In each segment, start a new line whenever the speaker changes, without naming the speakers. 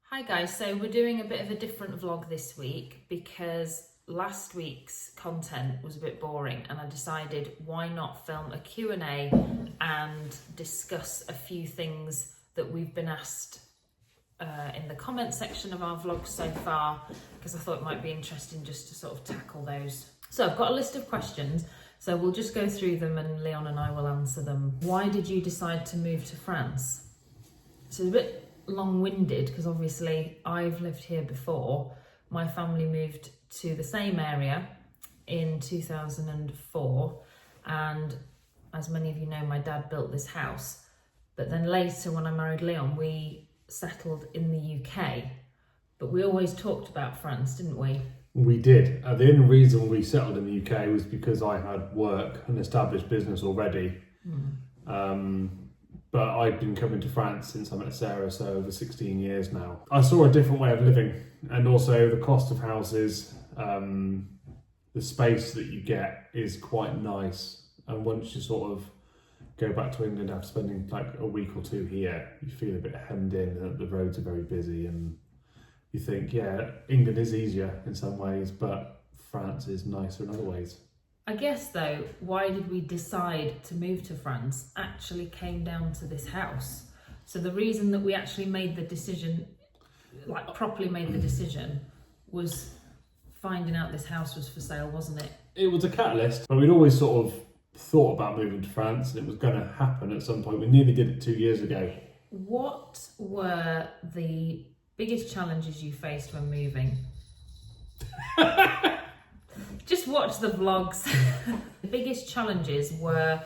Hi guys, so we're doing a bit of a different vlog this week because last week's content was a bit boring and I decided why not film a Q&A and discuss a few things that we've been asked in the comment section of our vlog so far, because I thought it might be interesting just to sort of tackle those. So I've got a list of questions, so we'll just go through them and Leon and I will answer them. Why did you decide to move to France? So it's a bit long-winded because obviously I've lived here before. My family moved to the same area in 2004, and as many of you know, my dad built this house, but then later when I married Leon we settled in the UK, but we always talked about France, didn't we?
We did. The only reason we settled in the UK was because I had work and established business already. But I've been coming to France since I met Sarah, so over 16 years now. I saw a different way of living, and also the cost of houses, the space that you get is quite nice. And once you sort of go back to England after spending like a week or two here, you feel a bit hemmed in, and the roads are very busy, and you think, yeah, England is easier in some ways, but France is nicer in other ways.
I guess though, why did we decide to move to France actually came down to this house. So the reason that we actually made the decision, like properly made the decision, was finding out this house was for sale, wasn't it?
It was a catalyst, but we'd always sort of thought about moving to France, and it was going to happen at some point. We nearly did it 2 years ago.
What were the biggest challenges you faced when moving? Just watch the vlogs. The biggest challenges were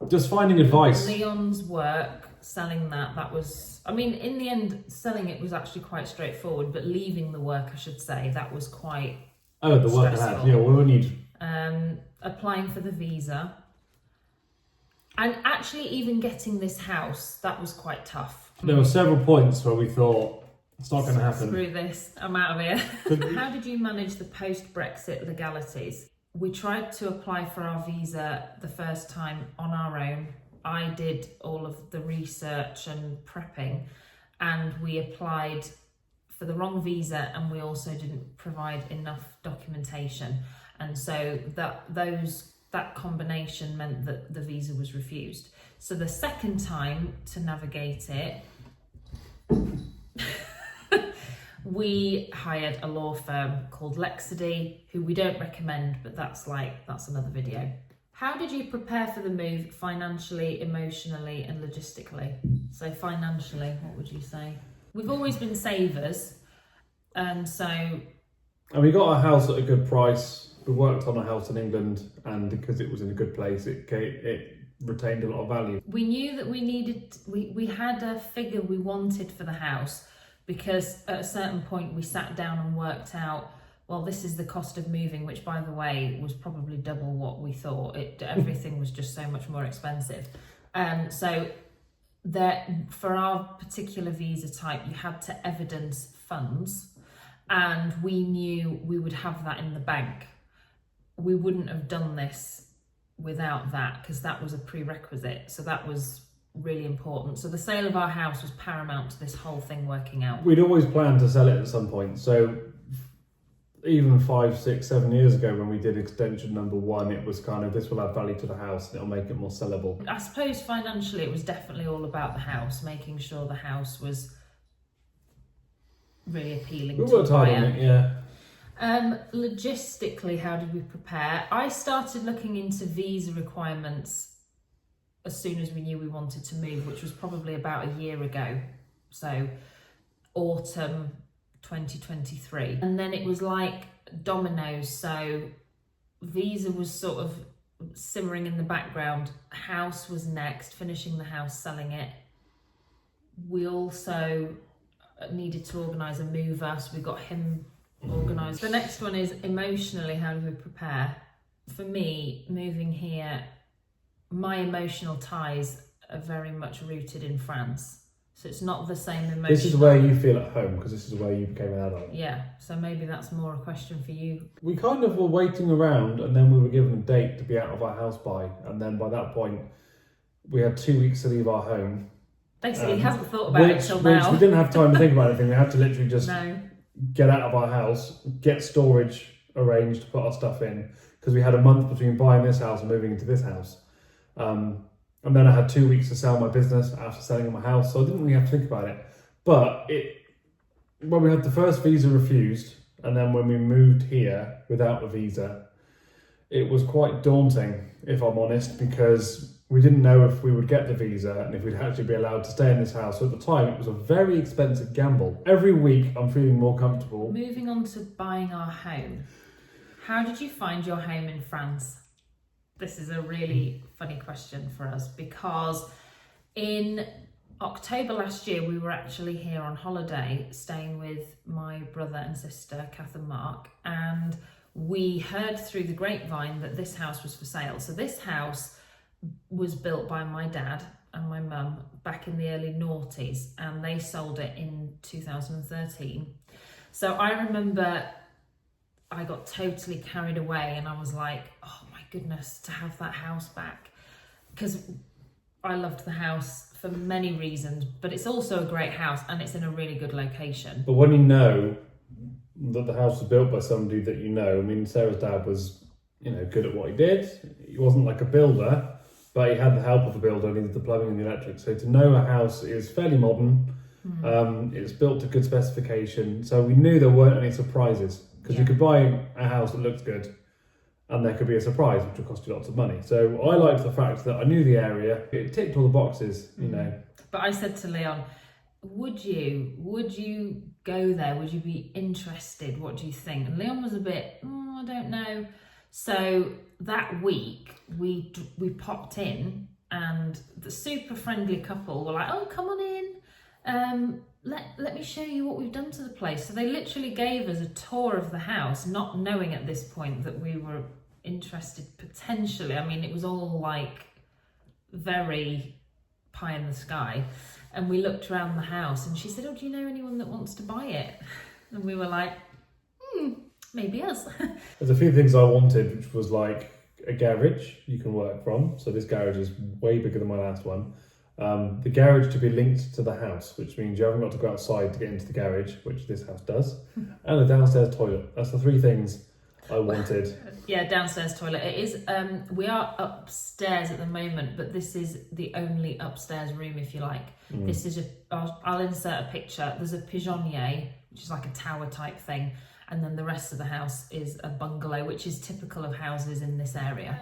just finding advice.
Leon's work, selling that was, I mean, in the end, selling it was actually quite straightforward, but leaving the work, I should say, that was quite
the work I had. Yeah, we need.
Applying for the visa. And actually even getting this house, that was quite tough.
There were several points where we thought, it's not going to happen.
Screw this, I'm out of here. How did you manage the post-Brexit legalities? We tried to apply for our visa the first time on our own. I did all of the research and prepping, and we applied for the wrong visa, and we also didn't provide enough documentation. And so that combination meant that the visa was refused. So the second time to navigate it, we hired a law firm called Legalities, who we don't recommend, but that's another video. How did you prepare for the move financially, emotionally and logistically? So financially, what would you say? We've always been savers, and
we got a house at a good price. We worked on a house in England, and because it was in a good place, it retained a lot of value.
We knew that we had a figure we wanted for the house, because at a certain point we sat down and worked out, well, this is the cost of moving, which by the way was probably double what we thought. Everything was just so much more expensive. So that for our particular visa type, you had to evidence funds, and we knew we would have that in the bank. We wouldn't have done this without that, because that was a prerequisite. So that was really important. So the sale of our house was paramount to this whole thing working out.
We'd always planned to sell it at some point. So even 5, 6, 7 years ago when we did extension number 1, it was kind of, this will add value to the house and it'll make it more sellable.
I suppose financially it was definitely all about the house, making sure the house was really appealing to the buyer.
We worked hard on it, yeah.
Logistically, how did we prepare? I started looking into visa requirements as soon as we knew we wanted to move, which was probably about a year ago. So autumn 2023. And then it was like dominoes. So visa was sort of simmering in the background. House was next, finishing the house, selling it. We also needed to organise a mover, so we got him organised. The next one is emotionally, how do we prepare? For me, moving here, my emotional ties are very much rooted in France. So it's not the same emotion.
This is where you feel at home, because this is where you became an adult.
Yeah, so maybe that's more a question for you.
We kind of were waiting around, and then we were given a date to be out of our house by. And then by that point, we had 2 weeks to leave our home.
Basically, he hasn't thought about it till now.
Which we didn't have time to think about anything. We had to literally just get out of our house, get storage arranged to put our stuff in, because we had a month between buying this house and moving into this house. And then I had 2 weeks to sell my business after selling my house, so I didn't really have to think about it. But when we had the first visa refused, and then when we moved here without a visa, it was quite daunting, if I'm honest, because we didn't know if we would get the visa and if we'd actually be allowed to stay in this house. So at the time, it was a very expensive gamble. Every week, I'm feeling more comfortable.
Moving on to buying our home. How did you find your home in France? This is a really funny question for us, because in October last year, we were actually here on holiday, staying with my brother and sister, Kath and Mark, and we heard through the grapevine that this house was for sale. So this house was built by my dad and my mum back in the early noughties, and they sold it in 2013. So I remember I got totally carried away, and I was like, oh my goodness, to have that house back. Because I loved the house for many reasons, but it's also a great house and it's in a really good location.
But when you know that the house was built by somebody that you know, I mean, Sarah's dad was, good at what he did. He wasn't like a builder, but he had the help of a builder, and he did the plumbing and the electric. So to know a house is fairly modern, it's built to good specification. So we knew there weren't any surprises, because you could buy a house that looked good, and there could be a surprise, which would cost you lots of money. So I liked the fact that I knew the area, it ticked all the boxes,
But I said to Leon, would you go there? Would you be interested? What do you think? And Leon was a bit, I don't know. So that week we popped in, and the super friendly couple were like, oh, come on in. Let me show you what we've done to the place. So they literally gave us a tour of the house, not knowing at this point that we were interested potentially. I mean, it was all like very pie in the sky. And we looked around the house, and she said, oh, do you know anyone that wants to buy it? And we were like, maybe us.
There's a few things I wanted, which was like a garage you can work from. So this garage is way bigger than my last one. The garage to be linked to the house, which means you haven't got to go outside to get into the garage, which this house does, and a downstairs toilet. That's the three things I wanted.
Yeah, downstairs toilet. It is. We are upstairs at the moment, but this is the only upstairs room, if you like. This is I'll insert a picture. There's a pigeonnier, which is like a tower type thing, and then the rest of the house is a bungalow, which is typical of houses in this area.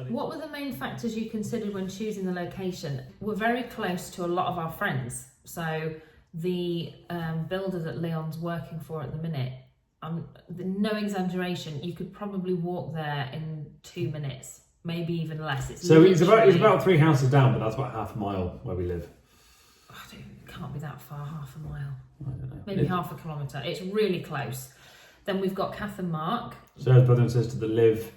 What were the main factors you considered when choosing the location? We're very close to a lot of our friends. So the builder that Leon's working for at the minute, no exaggeration, you could probably walk there in 2 minutes, maybe even less. It's
about 3 houses down, but that's about half a mile where we live.
It can't be that far, half a mile.
I don't know.
Maybe half a kilometre. It's really close. Then we've got Kath and Mark.
Sarah's brother and sister that live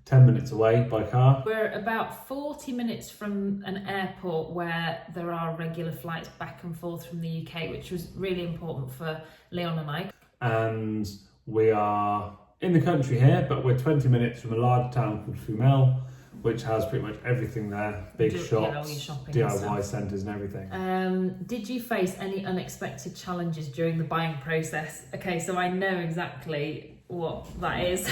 10 minutes away by car.
We're about 40 minutes from an airport where there are regular flights back and forth from the UK, which was really important for Leon and I.
And we are in the country here, but we're 20 minutes from a large town called Fumel, which has pretty much everything there. Big shops, DIY centres and everything.
Did you face any unexpected challenges during the buying process? Okay, so I know exactly what that is.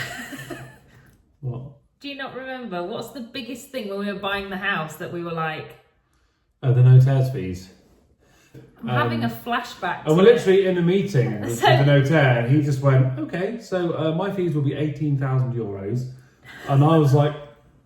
What?
Do you not remember? What's the biggest thing when we were buying the house that we were like...
Oh, the notaire fees.
I'm having a flashback.
And we're literally in a meeting with the notaire, and he just went, okay, so my fees will be €18,000. And I was like,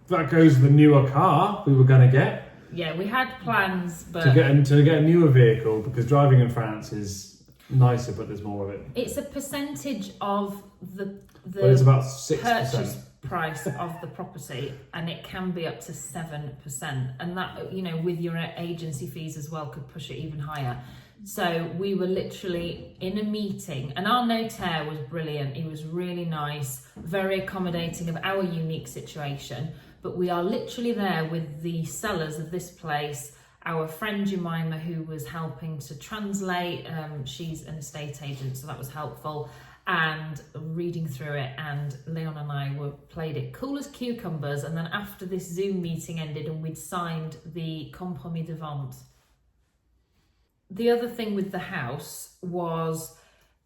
that goes with the newer car we were going to get. Yeah, we had plans, but... To get a newer vehicle, because driving in France is nicer, but there's more of it. It's a percentage of the well, it's about 6%. Purchase price of the property, and it can be up to 7%. And that, with your agency fees as well, could push it even higher. So we were literally in a meeting, and our notaire was brilliant. He was really nice, very accommodating of our unique situation. But we are literally there with the sellers of this place, our friend Jemima, who was helping to translate. She's an estate agent, so that was helpful. And reading through it, and Leon and I played it cool as cucumbers. And then after this Zoom meeting ended and we'd signed the compromis de vente,
the other thing with the house was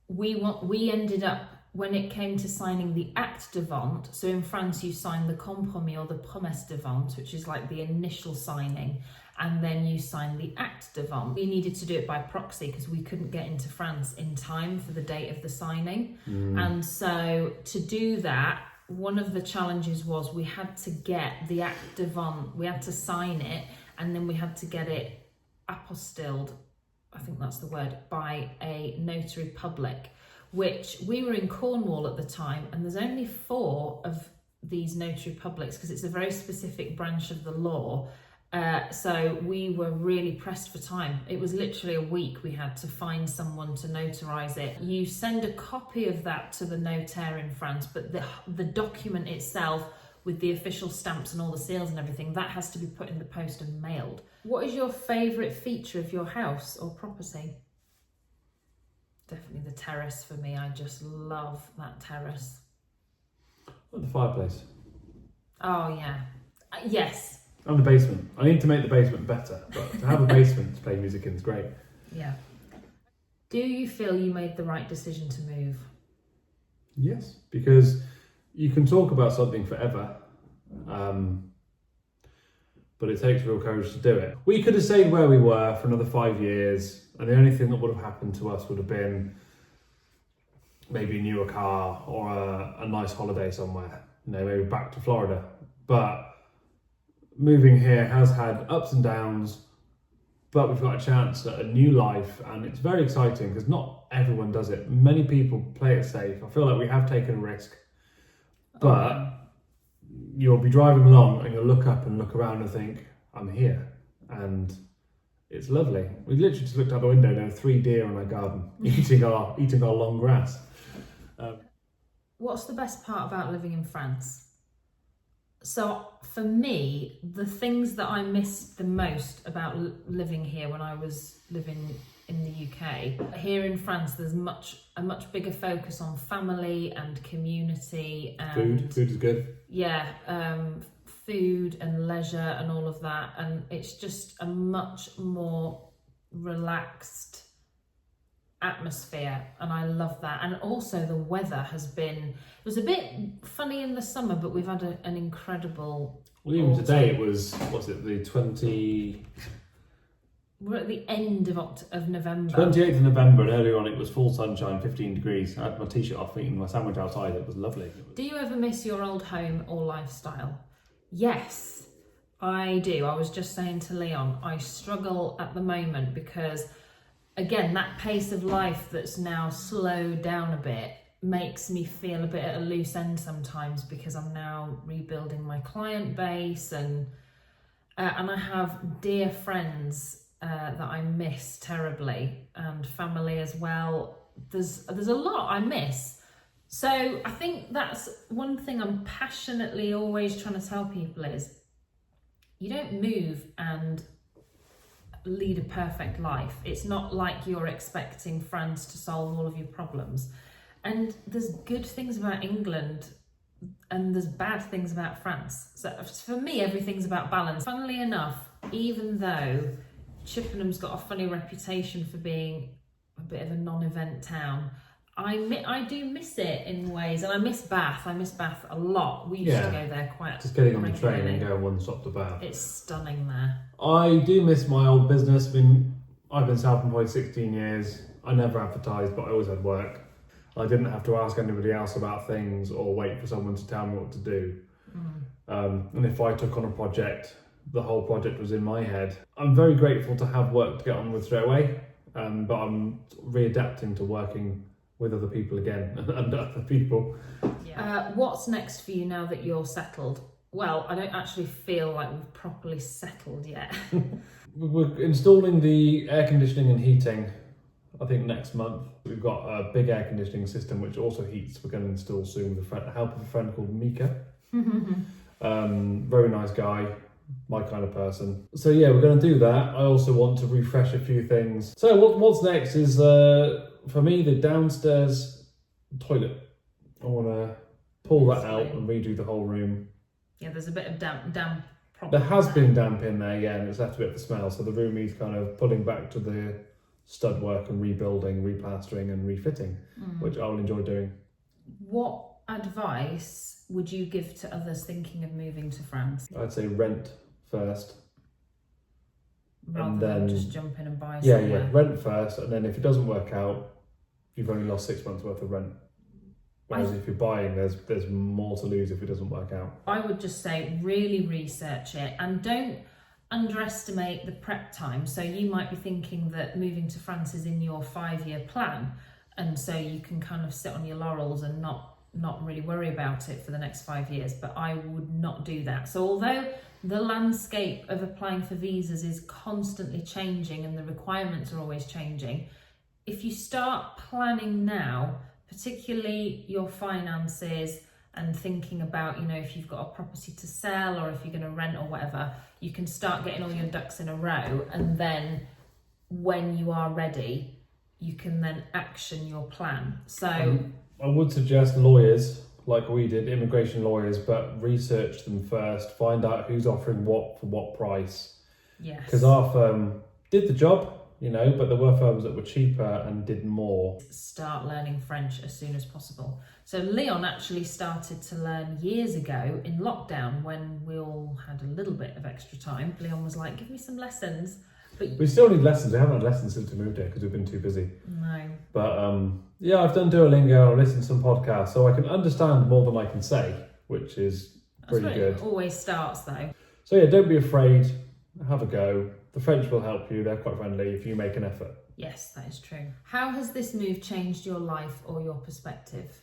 we ended up, when it came to signing the acte de vente, so in France you sign the compromis or the promesse de vente, which is like the initial signing, and then you sign the acte de vente. We needed to do it by proxy because we couldn't get into France in time for the date of the signing. And so to do that, one of the challenges was we had to get the acte de vente, we had to sign it, and then we had to get it apostilled, I think that's the word, by a notary public, which we were in Cornwall at the time, and there's only 4 of these notary publics because it's a very specific branch of the law. So we were really pressed for time. It was literally a week we had to find someone to notarize it. You send a copy of that to the notaire in France, but the document itself with the official stamps and all the seals and everything, that has to be put in the post and mailed. What is your favourite feature of your house or property? Definitely the terrace for me. I just love that terrace.
The fireplace.
Oh yeah. Yes.
And the basement. I need to make the basement better, but to have a basement to play music in is great.
Yeah. Do you feel you made the right decision to move?
Yes, because you can talk about something forever, but it takes real courage to do it. We could have stayed where we were for another 5 years, and the only thing that would have happened to us would have been maybe a newer car or a nice holiday somewhere, maybe back to Florida. But moving here has had ups and downs, but we've got a chance at a new life, and it's very exciting because not everyone does it. Many people play it safe. I feel like we have taken a risk, but you'll be driving along and you'll look up and look around and think, I'm here, and it's lovely. We literally just looked out the window and there were 3 deer in our garden eating our long grass.
What's the best part about living in France? So for me, the things that I missed the most about living here when I was living in the UK, here in France there's a much bigger focus on family and community and
food is good.
Yeah, food and leisure and all of that, and it's just a much more relaxed atmosphere, and I love that. And also the weather it was a bit funny in the summer, but we've had an incredible
even
autumn.
today it was the 20...
We're at the end of November.
28th of November, and earlier on it was full sunshine, 15 degrees. I had my t-shirt off, eating my sandwich outside. It was lovely.
Do you ever miss your old home or lifestyle? Yes, I do. I was just saying to Leon, I struggle at the moment because, again, that pace of life that's now slowed down a bit makes me feel a bit at a loose end sometimes, because I'm now rebuilding my client base, and I have dear friends that I miss terribly, and family as well. There's a lot I miss. So I think that's one thing I'm passionately always trying to tell people is, you don't move and lead a perfect life. It's not like you're expecting France to solve all of your problems. And there's good things about England and there's bad things about France. So for me, everything's about balance. Funnily enough, even though Chippenham's got a funny reputation for being a bit of a non-event town, I do miss it in ways, and I miss Bath. I miss Bath a lot. We used to go there quite
just getting on the train
regularly.
and going one stop to Bath.
It's stunning there.
I do miss my old business. I've been self-employed 16 years. I never advertised, but I always had work. I didn't have to ask anybody else about things or wait for someone to tell me what to do. And if I took on a project, the whole project was in my head. I'm very grateful to have work to get on with straight away, but I'm readapting to working with other people again and other people.
Yeah. What's next for you now that you're settled? Well, I don't actually feel like we've properly settled yet.
We're installing the air conditioning and heating, I think, next month. We've got a big air conditioning system which also heats. We're going to install soon with the help of a friend called Mika. Very nice guy, my kind of person. So yeah, we're going to do that. I also want to refresh a few things. So what's next is, for me, the downstairs toilet. I want to pull that out and redo the whole room.
Yeah, there's a bit of damp
There has been damp in there, yeah, and it's left a bit of a smell, so the room needs kind of pulling back to the stud work and rebuilding, replastering and refitting, which I will enjoy doing.
What advice would you give to others thinking of moving to France?
I'd say rent first.
Rather
and
than
then
just jump in and buy
Yeah,
somewhere.
rent first, and then if it doesn't work out, you've only lost 6 months worth of rent. Whereas if you're buying, there's more to lose if it doesn't work out.
I would just say really research it and don't underestimate the prep time. So you might be thinking that moving to France is in your 5-year plan, and so you can kind of sit on your laurels and not really worry about it for the next 5 years, but I would not do that. So although the landscape of applying for visas is constantly changing and the requirements are always changing, if you start planning now, particularly your finances and thinking about, if you've got a property to sell or if you're going to rent or whatever, you can start getting all your ducks in a row, and then when you are ready, you can then action your plan. So
I would suggest lawyers, like we did, immigration lawyers, but research them first, find out who's offering what for what price.
yes,
Because our firm did the job, but there were firms that were cheaper and did more.
start learning French as soon as possible. So Leon actually started to learn years ago in lockdown when we all had a little bit of extra time. Leon was like, give me some lessons. But
We still need lessons. We haven't had lessons since we moved here because we've been too busy.
no.
But I've done Duolingo, I've listened to some podcasts, so I can understand more than I can say, which is
That's
pretty
where
good.
it always starts though.
So don't be afraid, have a go. The French will help you, they're quite friendly if you make an effort.
Yes, that is true. How has this move changed your life or your perspective?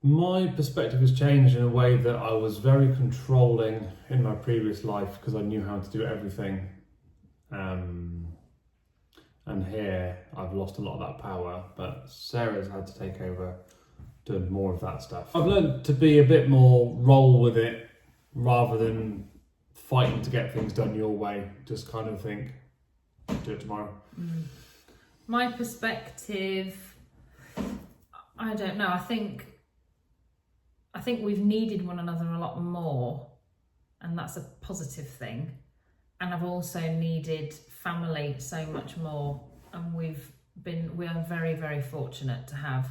My perspective has changed in a way that I was very controlling in my previous life because I knew how to do everything. And here I've lost a lot of that power, but Sarah's had to take over, doing more of that stuff. I've learned to be a bit more roll with it rather than fighting to get things done your way. Just kind of think, do it tomorrow.
My perspective, I don't know. I think we've needed one another a lot more, and that's a positive thing. And I've also needed family so much more, and we are very, very fortunate to have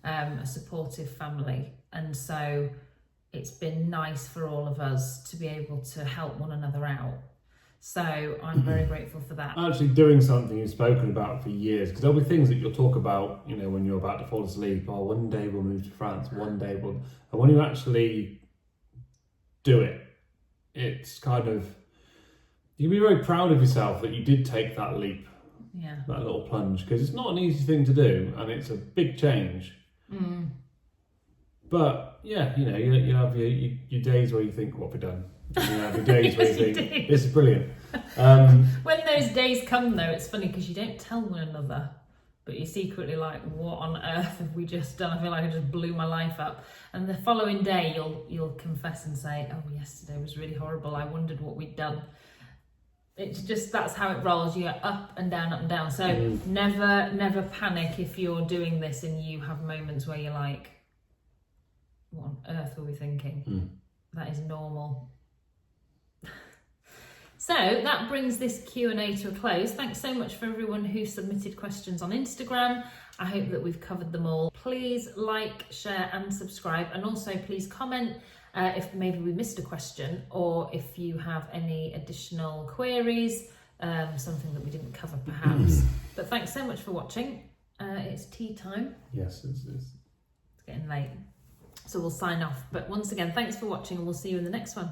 a supportive family, and so it's been nice for all of us to be able to help one another out. So I'm very grateful for that.
Actually doing something you've spoken about for years, because there'll be things that you'll talk about, when you're about to fall asleep. Oh, one day we'll move to France, one day we'll... And when you actually do it, it's kind of... You can be very proud of yourself that you did take that leap,
Yeah.
that little plunge, because it's not an easy thing to do, and it's a big change. But yeah, you have your days where you think, what have we done? And you have your days where you
Yes,
think,
you do.
this is brilliant.
When those days come though, it's funny because you don't tell one another, but you're secretly like, what on earth have we just done? I feel like I just blew my life up. And the following day you'll confess and say, oh, yesterday was really horrible. I wondered what we'd done. It's just, that's how it rolls. You're up and down, up and down. So never panic if you're doing this and you have moments where you're like, what on earth were we thinking? That is normal. So that brings this Q&A to a close. Thanks so much for everyone who submitted questions on Instagram. I hope that we've covered them all. Please like, share and subscribe, and also please comment if maybe we missed a question, or if you have any additional queries, something that we didn't cover perhaps. But thanks so much for watching. It's tea time.
Yes, it's
It's getting late. So we'll sign off. But once again, thanks for watching, and we'll see you in the next one.